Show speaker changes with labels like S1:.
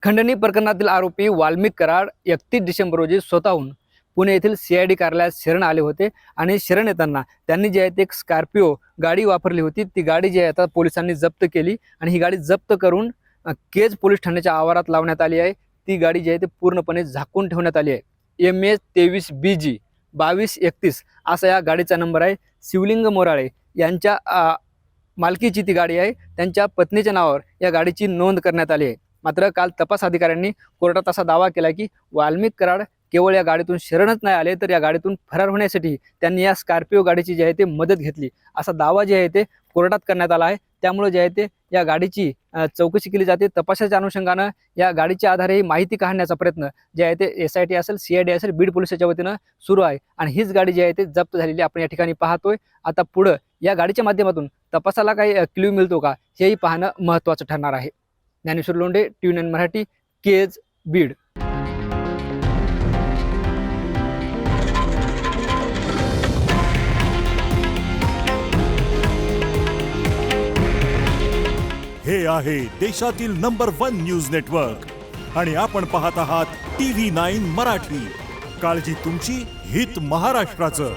S1: खंडणी प्रकरणातील आरोपी वाल्मिक कराड 31 डिसेंबर रोजी स्वतःहून पुणे येथील CID कार्यालयात शरण आले होते आणि शरण येताना त्यांनी जे आहे ते एक स्कॉर्पिओ गाडी वापरली होती। ती गाडी जी आहे आता पोलिसांनी जप्त केली आणि ही गाडी जप्त करून केज पोलीस ठाण्याच्या आवारात लावण्यात आली आहे। ती गाडी जी आहे ते पूर्णपणे झाकून ठेवण्यात आली आहे। MS 23BG 2231 असा या गाडीचा नंबर आहे। शिवलिंग मोराळे यांच्या मालकीची ती गाडी आहे। त्यांच्या पत्नीच्या नावावर या गाडीची नोंद करण्यात आली आहे। मात्र काल तपास अधिकाऱ्यांनी कोर्टात असा दावा केला की वाल्मिक कराड केवळ या गाडीतून शरणच नाही आले, तर या गाडीतून फरार होण्यासाठी त्यांनी या स्कॉर्पिओ गाडीची जी आहे ते मदत घेतली, असा दावा जे आहे ते कोर्टात करण्यात आला आहे। त्यामुळे जे आहे ते या गाडीची चौकशी केली जाते। तपासाच्या अनुषंगानं या गाडीच्या आधारे माहिती काढण्याचा प्रयत्न जे आहे ते SIT असेल, CID असेल, बीड पोलिसाच्या वतीनं सुरू आहे आणि हीच गाडी जी आहे ते जप्त झालेली आपण या ठिकाणी पाहतोय। आता पुढे या गाडीच्या माध्यमातून तपासाला काही क्ल्यू मिळतो का, हेही पाहणं महत्त्वाचं ठरणार आहे। ज्ञानेश्वर लोंढे, TV9 मराठी, केज, बीड।
S2: हे आहे देशातील नंबर 1 न्यूज नेटवर्क आणि आपण पाहत आहात TV9 मराठी। काळजी तुमची, हित महाराष्ट्राचं।